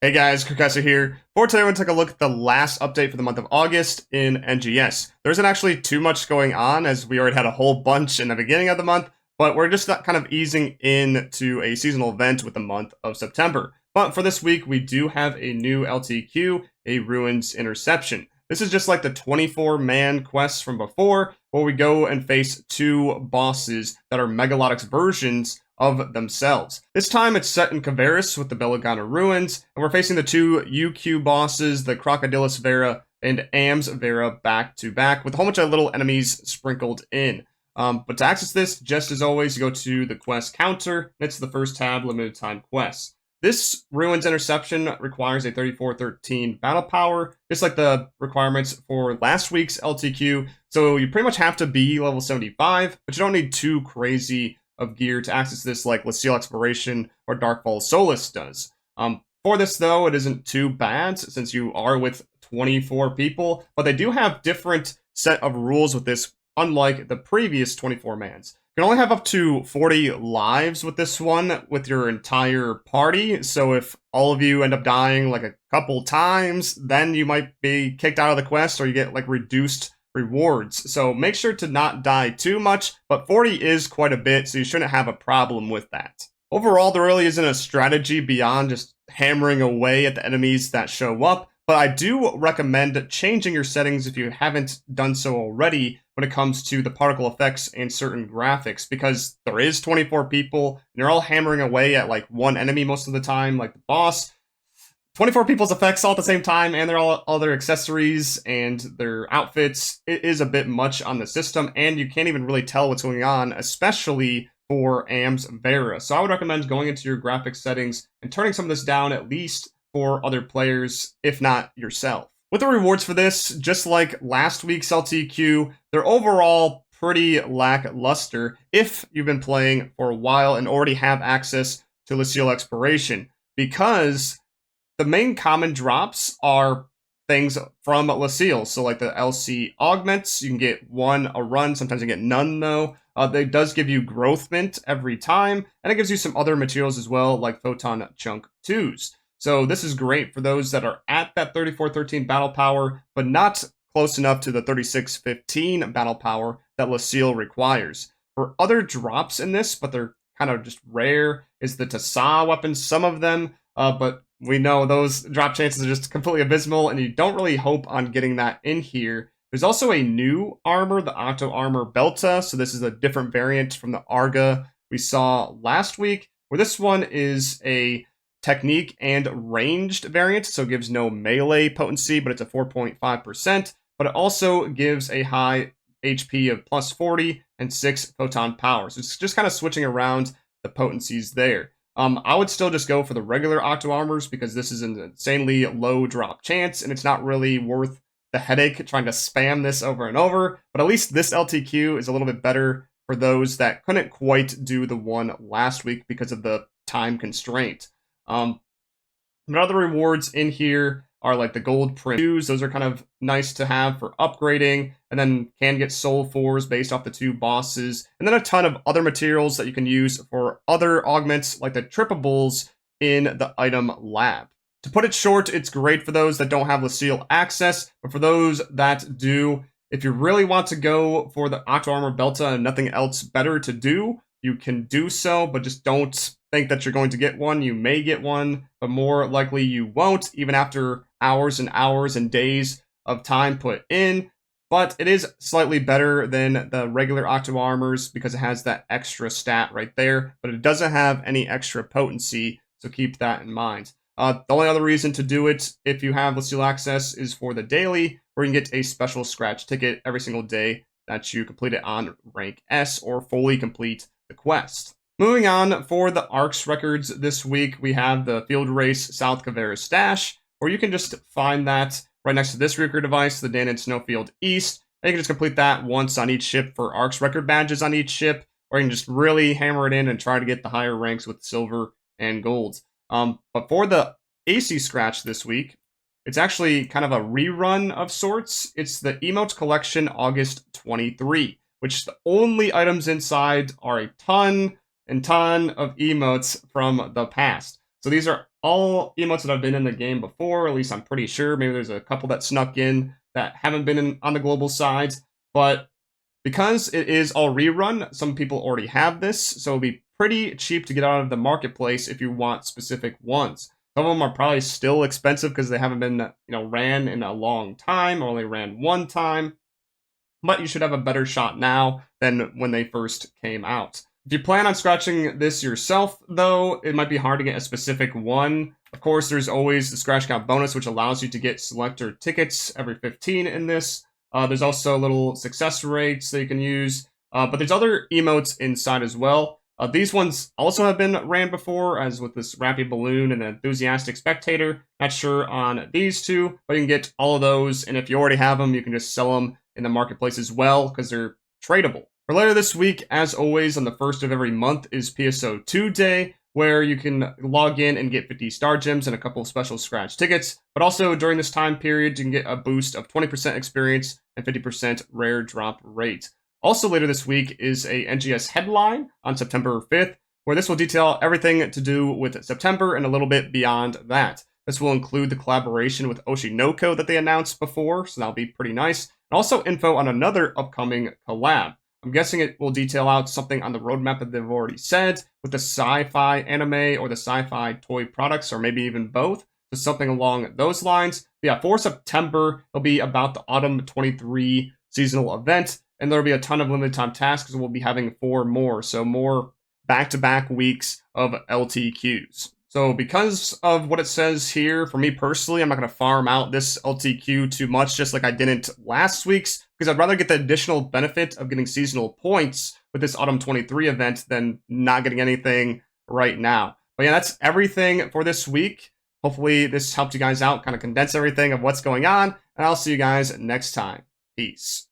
Hey guys, Professor here. For today, we're going to take a look at the last update for the month of August in NGS. There isn't actually too much going on, as we already had a whole bunch in the beginning of the month, but we're just kind of easing into a seasonal event with the month of September. But for this week, we do have a new LTQ, a Ruins Interception. This is just like the 24-man quests from before, where we go and face two bosses that are Megalotics versions of themselves. This time it's set in Kavaris with the Belagana Ruins, and we're facing the two UQ bosses, the Crocodilus Vera and Ams Vera, back to back, with a whole bunch of little enemies sprinkled in. But to access this, just as always, you go to the quest counter, and it's the first tab, limited time quests. This Ruins Interception requires a 3413 battle power, just like the requirements for last week's LTQ, so you pretty much have to be level 75, but you don't need too crazy of gear to access this like Lucille Exploration or Darkfall Solace does. For this though, it isn't too bad since you are with 24 people, but they do have different set of rules with this, unlike the previous 24 mans. You can only have up to 40 lives with this one with your entire party, so if all of you end up dying like a couple times, then you might be kicked out of the quest or you get like reduced rewards. So make sure to not die too much, but 40 is quite a bit, so you shouldn't have a problem with that. Overall, there really isn't a strategy beyond just hammering away at the enemies that show up, but I do recommend changing your settings if you haven't done so already when it comes to the particle effects and certain graphics, because there is 24 people, and you're all hammering away at like one enemy most of the time, like the boss. 24 people's effects all at the same time, and they're all their accessories and their outfits. It is a bit much on the system, and you can't even really tell what's going on, especially for Ams Vera. So I would recommend going into your graphics settings and turning some of this down, at least for other players, if not yourself. With the rewards for this, just like last week's LTQ, they're overall pretty lackluster if you've been playing for a while and already have access to Lucille Exploration, because the main common drops are things from Lucille. So like the LC augments, you can get one a run, sometimes you get none though. It does give you growth mint every time, and it gives you some other materials as well, like photon chunk 2s. So this is great for those that are at that 3413 battle power, but not close enough to the 3615 battle power that Lucille requires. For other drops in this, but they're kind of just rare, is the Tasa weapons, some of them, but we know those drop chances are just completely abysmal, and you don't really hope on getting that in here. There's also a new armor, the Octo Armor Belta, so this is a different variant from the Arga we saw last week, where this one is a technique and ranged variant, so it gives no melee potency, but it's a 4.5%, but it also gives a high HP of plus 40 and 6 photon power. So it's just kind of switching around the potencies there. I would still just go for the regular Octo Armors because this is an insanely low drop chance, and it's not really worth the headache trying to spam this over and over. But at least this LTQ is a little bit better for those that couldn't quite do the one last week because of the time constraint. But other rewards in here are like the gold print 2s. Those are kind of nice to have for upgrading, and then can get soul 4s based off the two bosses, and then a ton of other materials that you can use for other augments like the trippables in the item lab. To put it short, it's great for those that don't have Lucille access, but for those that do, if you really want to go for the Octo Armor Belta and nothing else better to do, you can do so, but just don't think that you're going to get one. You may get one, but more likely you won't, even after hours and hours and days of time put in. But it is slightly better than the regular Octo Armors because it has that extra stat right there, but it doesn't have any extra potency, so keep that in mind. The only other reason to do it if you have Lucille access is for the daily, where you can get a special scratch ticket every single day that you complete it on rank S or fully complete the quest. Moving on, for the ARKS records this week, we have the Field Race South Kavaris Stash, where you can just find that right next to this record device, the Dan and Snowfield East, and you can just complete that once on each ship for ARKS record badges on each ship, or you can just really hammer it in and try to get the higher ranks with silver and gold. But for the AC scratch this week, it's actually kind of a rerun of sorts. It's the Emote Collection August 23, which the only items inside are a ton and ton of emotes from the past. So these are all emotes that have been in the game before, at least I'm pretty sure. Maybe there's a couple that snuck in that haven't been on the global sides, but because it is all rerun, some people already have this, so it'll be pretty cheap to get out of the marketplace if you want specific ones. Some of them are probably still expensive because they haven't been, ran in a long time, or only ran one time. But you should have a better shot now than when they first came out. If you plan on scratching this yourself, though, it might be hard to get a specific one. Of course, there's always the scratch count bonus, which allows you to get selector tickets every 15 in this. There's also little success rates that you can use, but there's other emotes inside as well. These ones also have been ran before, as with this Rappy Balloon and Enthusiastic Spectator. Not sure on these two, but you can get all of those, and if you already have them, you can just sell them in the marketplace as well, because they're tradable. For later this week, as always, on the first of every month is PSO2 Day, where you can log in and get 50 star gems and a couple of special scratch tickets. But also during this time period, you can get a boost of 20% experience and 50% rare drop rate. Also later this week is a NGS Headline on September 5th, where this will detail everything to do with September and a little bit beyond that. This will include the collaboration with Oshinoko that they announced before, so that'll be pretty nice. And also info on another upcoming collab. I'm guessing it will detail out something on the roadmap that they've already said with the sci-fi anime or the sci-fi toy products, or maybe even both. So something along those lines. But yeah, for September, it'll be about the Autumn 23 seasonal event, and there'll be a ton of limited time tasks. We'll be having 4 more, so more back-to-back weeks of LTQs. So because of what it says here, for me personally, I'm not going to farm out this LTQ too much, just like I didn't last week's, because I'd rather get the additional benefit of getting seasonal points with this Autumn 23 event than not getting anything right now. But yeah, that's everything for this week. Hopefully this helped you guys out, kind of condense everything of what's going on, and I'll see you guys next time. Peace.